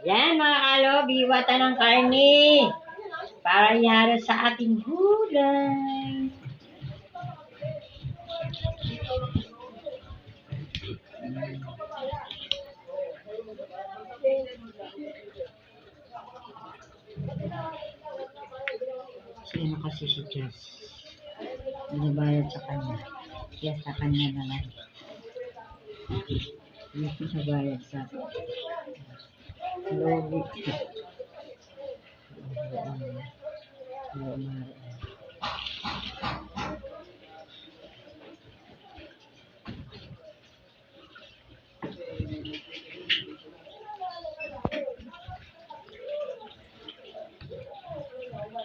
Yan mga kalog, iwatan ng karne. Para ihalo sa ating gulay. Sino kasi si Jess? Binabayad sa kanya. Kaya sa kanya na lang. Hindi ko siya bayad sa lobby.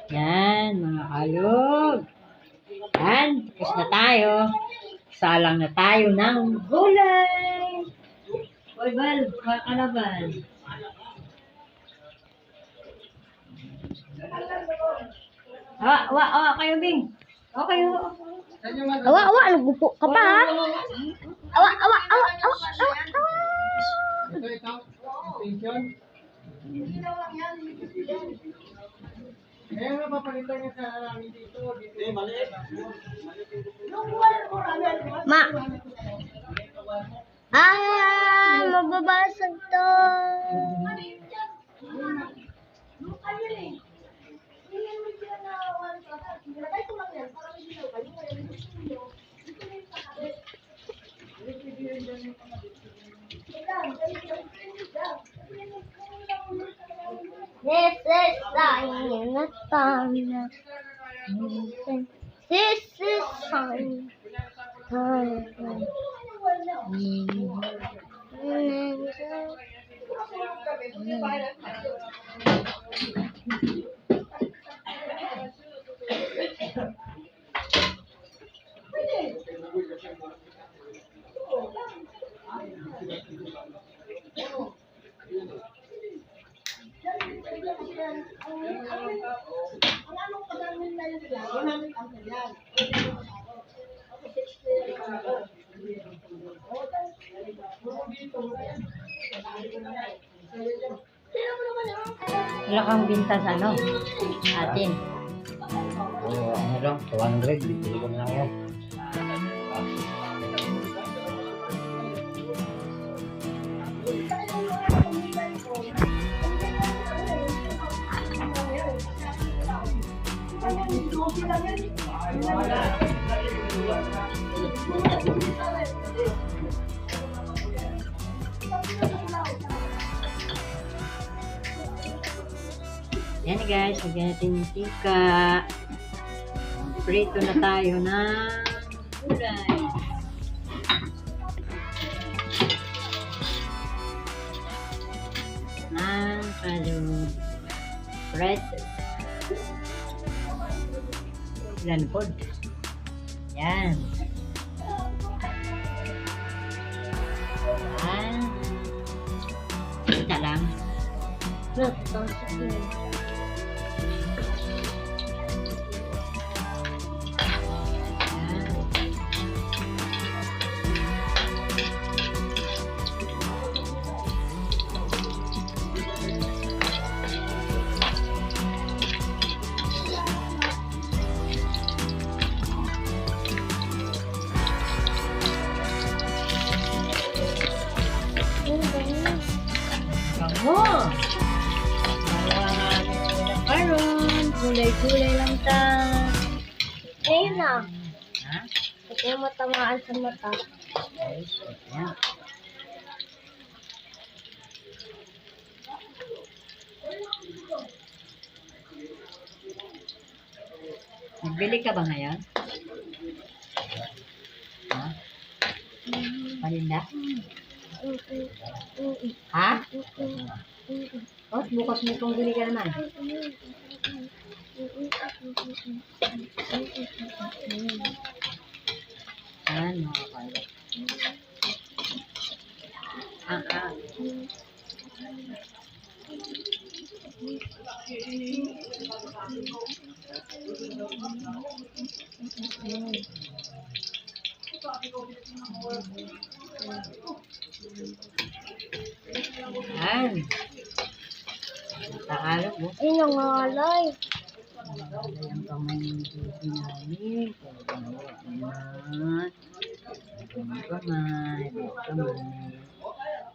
Yan, mga kalog. Yan, tapos na tayo. Salang na tayo ng gulay. Oy, Bal, kakalaban. Awa, kayo, Bing. Awa, kayo. Awa, nagupo ka pa ha? Awa. Kaya nga papalitan niya sa namin dito. Maliit. Ma. Mababasag to. This is sign na tana. This is sign. Wala kang binta sa ano? Atin. Ano lang, 200. Bibili ko na lang yan. Yan guys, lagyan natin yung tika. Prito na tayo ng gulay. Kalog. Preto. Lanpod. Yan. Yan. Kita lang. Look, Bango! Karon, gulay-gulay lang ta. ayun na. Ha? Kasi matamaan sa mata. Yan. Nagbili ka ba ngayon? Ha? Paninda? Ha? Oh, bukas mo itong bili ka naman. Ayan, mga kalog. Ayan. Tagalog mo. Ay, nangalay. Ayan pa may hindi namin. Ayan. Kamay.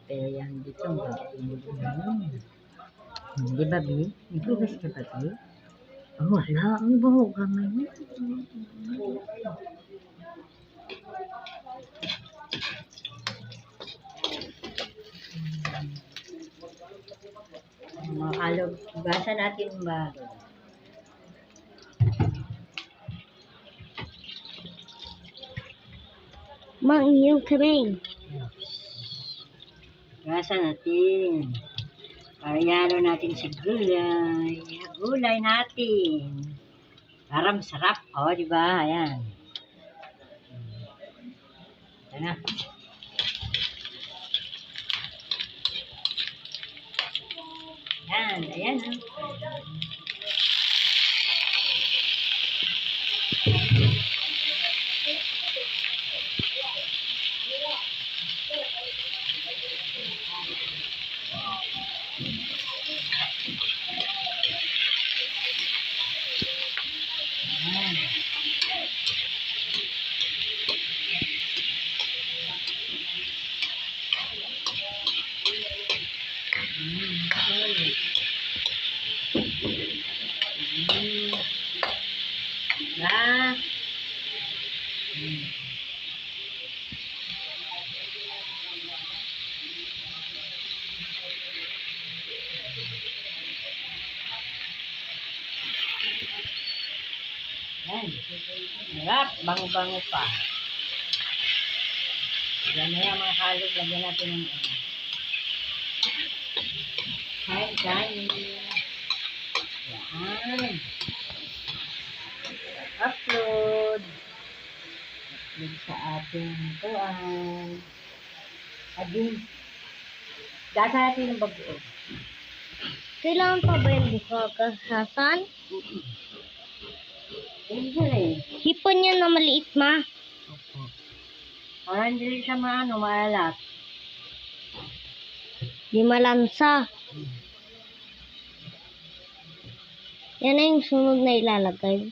Pero yan dito. Hindi ba, Bi? Naghugas ka ba, Bi? Oh, wala. Ang baho kamay mo. Mga kalog. Hugasan natin ba? Manginom kami. Hugasan natin. Parehalo natin sa gulay. Gulay natin. Para masarap. O, di ba? Ayan. Ayan na. Ayan. Ayan na. Ayan. Ah. Ayan. Harap. Bango-bango pa. Yan na yan mga kalog. Lagyan natin ng kain. Yan. Upload sa ating kuan. Aging. Gasa natin ng bago. Kailangan pa ba yung bukakasasan? Hindi eh. Hipon yan na maliit, ma. Para hindi siya maalat. Di malansa. Yan na yung sunod na ilalagay.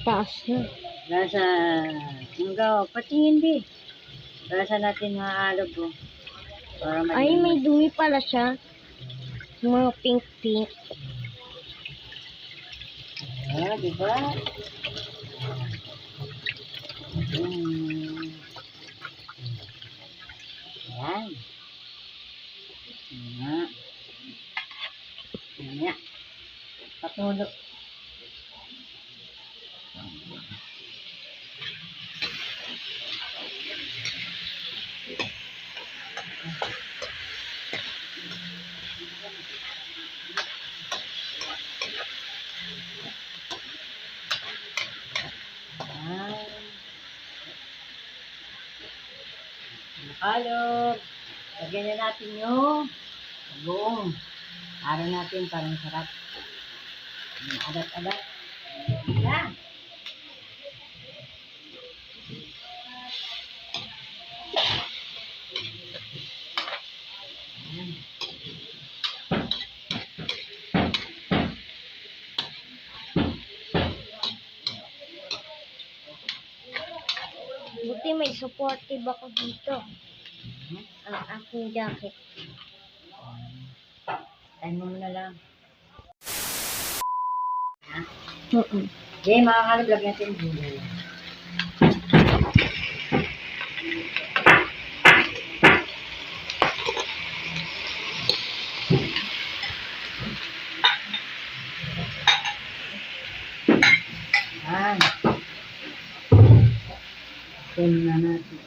Taas na. Gasa. Hanggaw. Patingin di. Gasa natin maalog po. Para Ay, may dumi pala siya. Mga pink-pink. Ah, diba? Ayan. Ayan. Ayan. Patulog. Nakalog. Lagyan na natin yung buong. Araw natin para masarap. Adat-adat. Yan. Buti may supportive ako dito. Ang aking jacket. Tayo mo na lang. Ha? Mm-mm. Okay, mga kalog. Lagyan natin yung gulay. Ayan. Ito na natin.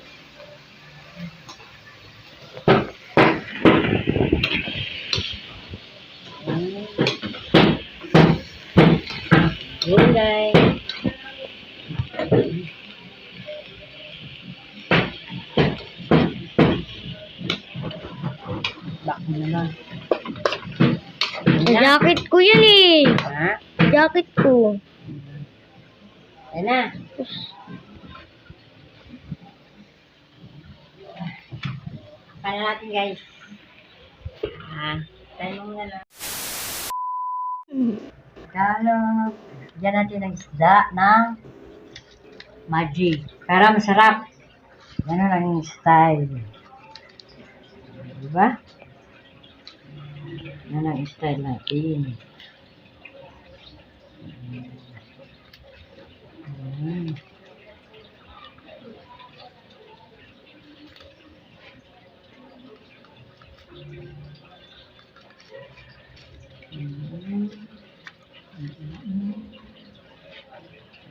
Gulay. Bak mo na lang. Jacket ko yan eh. Ha? Jacket ko. Ayan na. Paano natin guys? Tayo muna lang. Kalo, diyan natin ang isda ng magic. Para masarap. Ganun ang style. Diba? Yan ang style natin.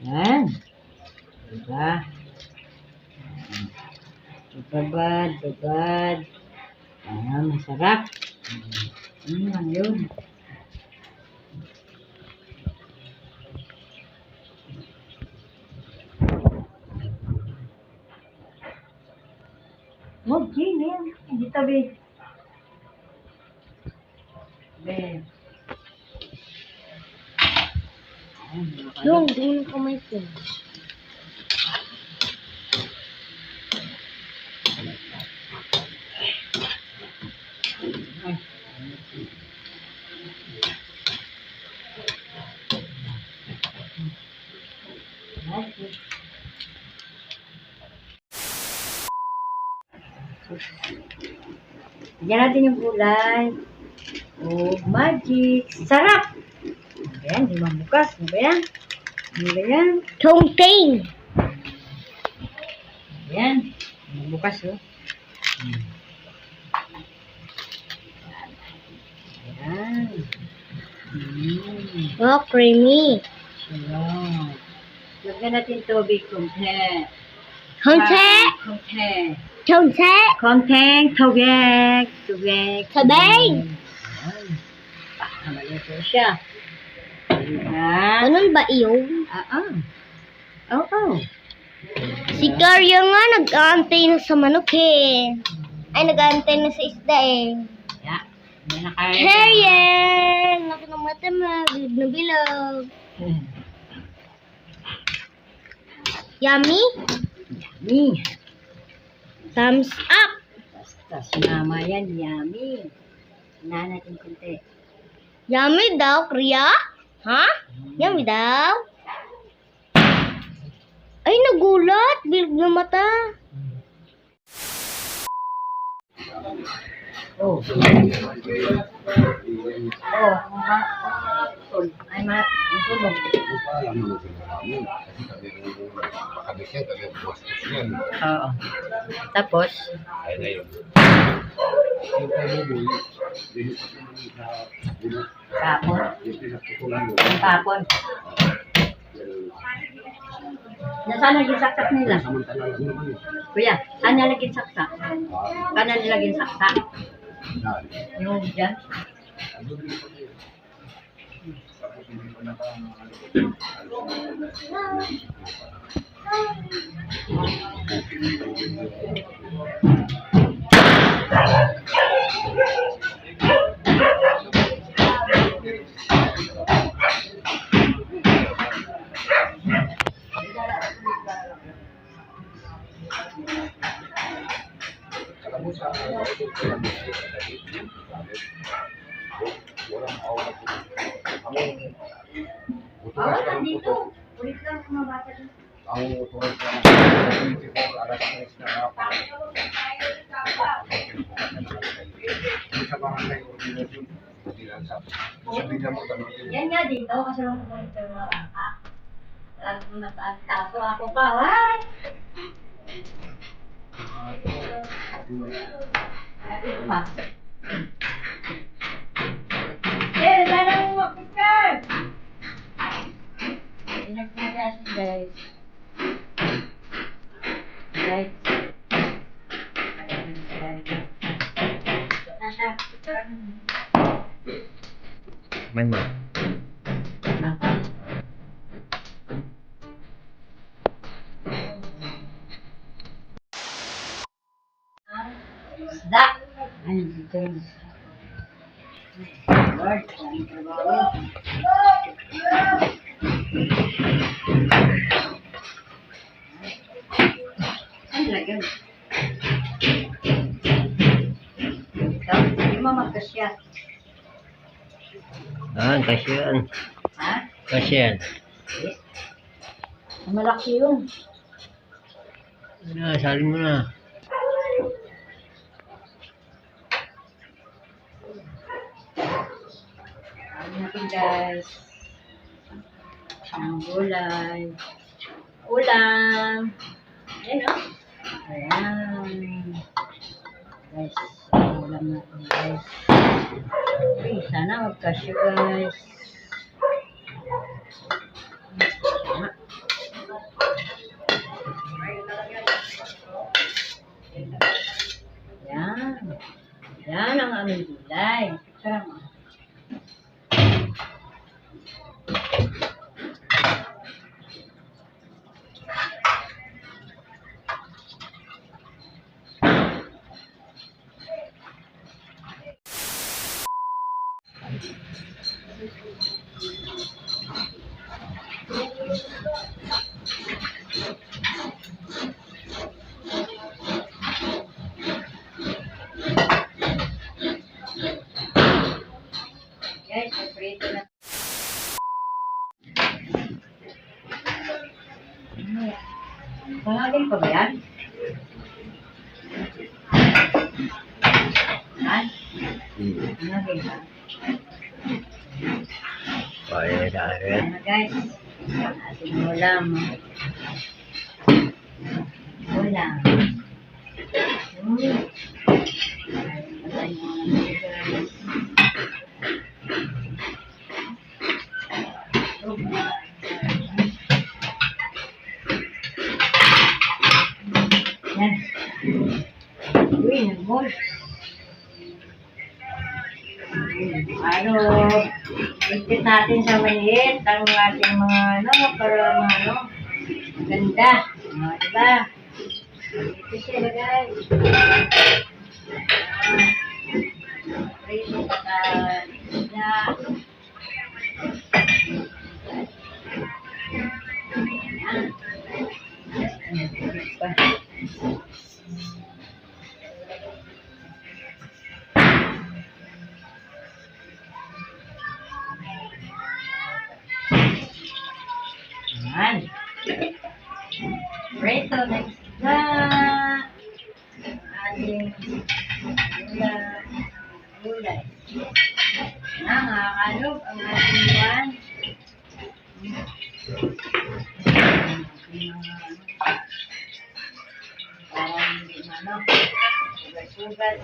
Yan. Diba? Babad. Masarap. Lang yun. Gini yan. Hindi tabi. Be. Yung, tingin ko may pin. Diyan natin yung gulay. Oh, magic. Sarap! Ayan, di mabukas. Ano ba yan? Ano ba yan? Tongting. Ayan. Mabukas, oh. Ayan. Oh, creamy. Ayan. Lagyan natin tubig konti. Konti. Konti. Konti. Konting tubig. Tubig. Tubig. Ayan. Maluto siya. Diba? Ganun ba yun? Oo. Si Karya nga nag-aantay na sa manok eh. Ay, nag-aantay na sa isda eh. Yeah. May nakain. Karya! Laki ng mata mo. Bilog na bilog. Yummy? Yummy. Thumbs up! Basta sinama yan. Yummy. Hinahan natin konti. Yummy daw, Kriya? Ha? Yummy daw? Ay, nagulat. Bilog na mata. Oh. Ay, masunog. Oo. Tapos? Tapon. Nasaan naging saksak nila? Kuya, saan nilaging saksak? Saan nilaging saksak? Yung dyan? Dito. Ulit lang mga bata dito. Ang uturan sa 24 alas 3 na hapon. Sa barangay ordination, sabi niya mo tanongin. Yan nga dito, kasi lang ko ito mga bata. Nataso ako pa, what? Pa. Sana mo mapikan! Pinagpagas, guys. Guys. Main mo. Isda. Ay, dito yung isda. Lord, ang trabaho. Ang lagyan. kasya. Kasi yan. Ha? Kasi yan. Eh, malaki yun. Salin mo na. Ano natin guys? Ang gulay. Ulam. Ayan o. Ayan. Guys, ang ulam natin guys. Uy, sana magkasya guys. Yan. Yan ang aming gulay. Tara mo. Guys, prito na. Pangagin pa ba yan? Ha? Pangagin ba? Kaya dahil. Ano guys? Ating ulam. Ulam. Ating ulam guys. Yan. Uy, nagmol. Ano, ikit natin sa maliit ang ating mga ano, para ano, ganda. Diba? Ito sila guys. Prito ka isda. Ayan. Prito na isda. Ating gulay. Nakakalog ang ating buwan. Para hindi sugat-sugat.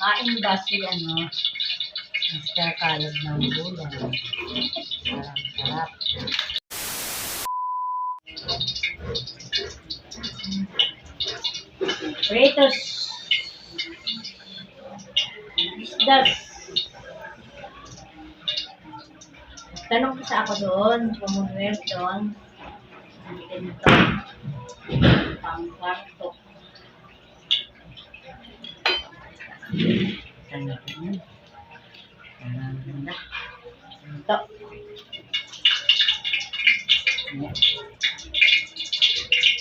Kain ba si ano? Mr. Kalog ng gulay. Parang sarap. Fritos. Isdas. Tanong kasi ako doon, Commonwealth doon. Hindi ito. Pang-kwarto. Tanong natin. Parang ganda. Ito.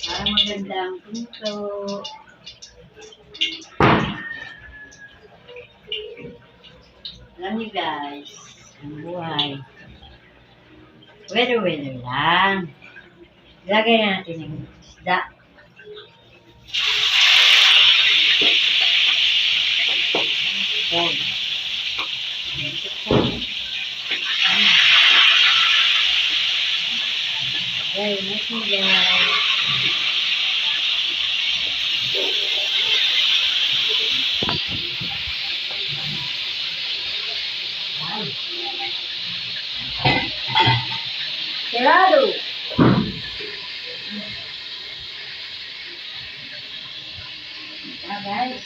Parang maganda ang pinto. Alam niyo guys, ang buhay. Weather lang. Ilagay natin yung isda. Okay, next guys. Cerrado. Guys.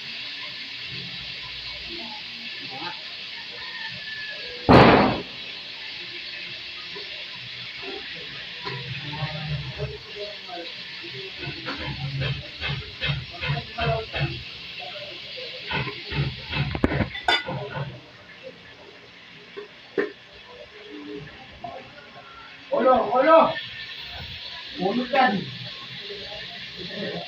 Guys.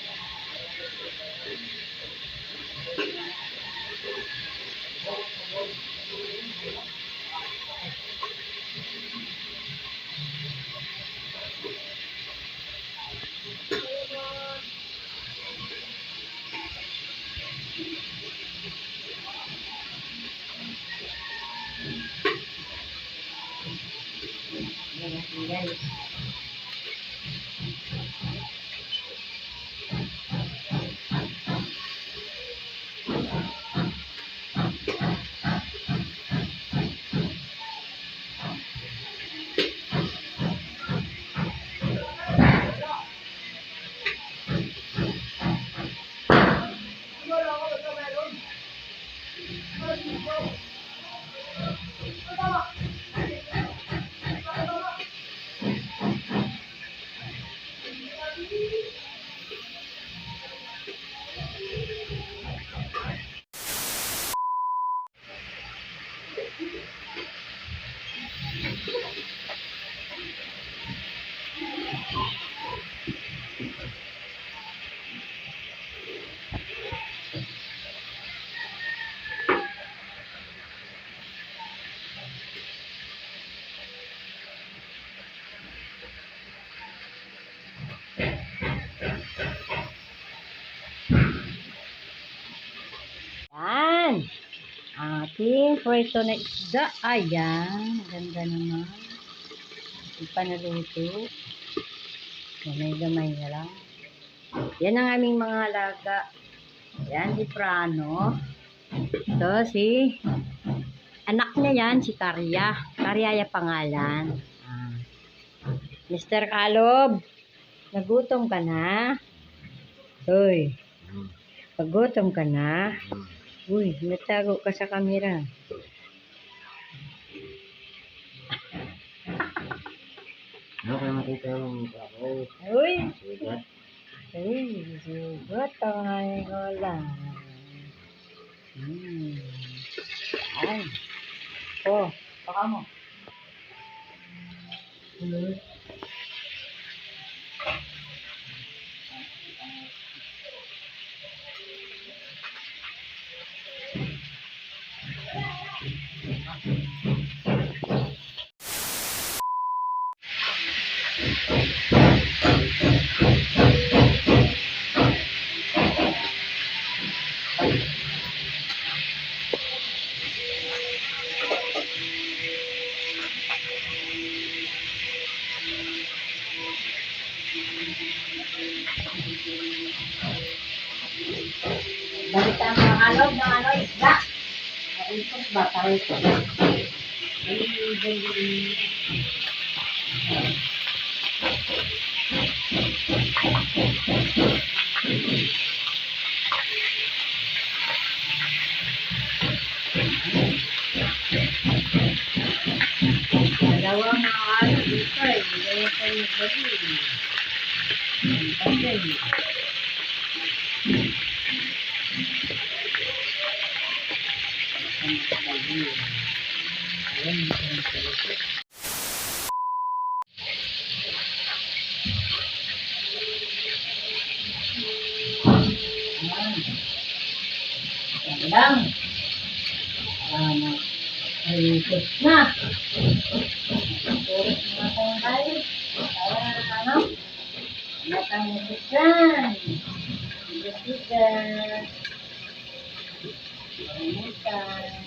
Yan. Ating preso na isda. Ayan. Ganda naman. Ipanaluto. Gamay-gamay na lang. Yan ang aming mga alaga. Yan si Prano. Ito si anak niya yan, si Karya. Karya yung pangalan. Mr. Kalob, nagutom ka na? Uy, pagutom ka na? Uy, natago ka sa kamera. Ano kaya makita yung ako? Uy, Sugat. uy, sugot ang aming ulam. Ay. Oh, baka mo. Balik ang mga kalog ng ano, isda. Ikot ba? Tayo ito. Dalawang mga kalog dito eh. Dalawang kayo bali. Okay. Lang. Ayos na. Ayos na kung tayo. Ano? Matang musikan. Musikan. Musikan.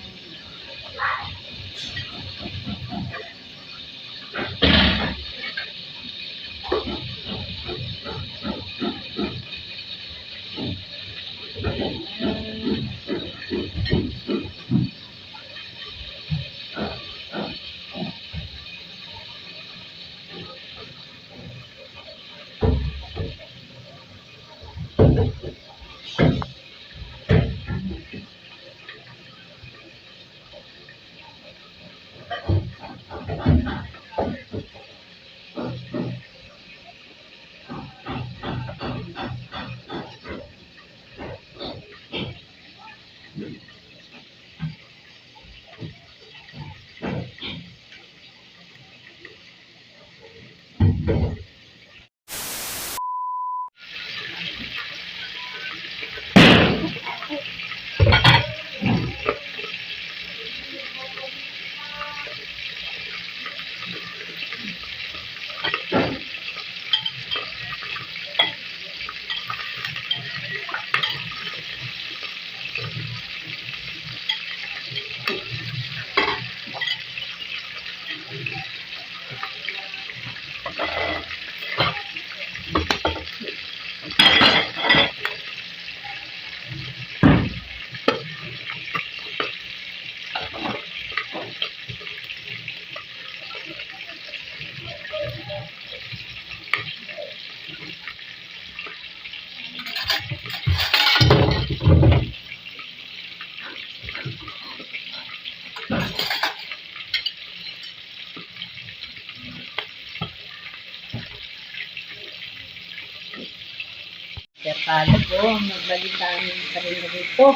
kalog ko. Nagbalitaan pa rin na dito.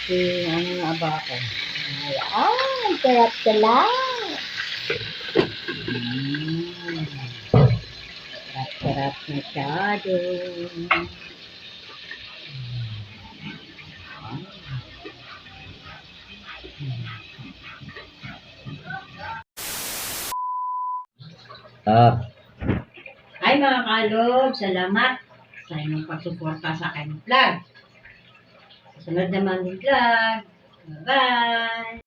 Si ano nga ba ako? Ay, sarap ka lang. Sarap masyado. Ah, Ay mga kalog, salamat sa inyong pagsuporta sa aking vlog. Sunod naman yung vlog. Bye-bye!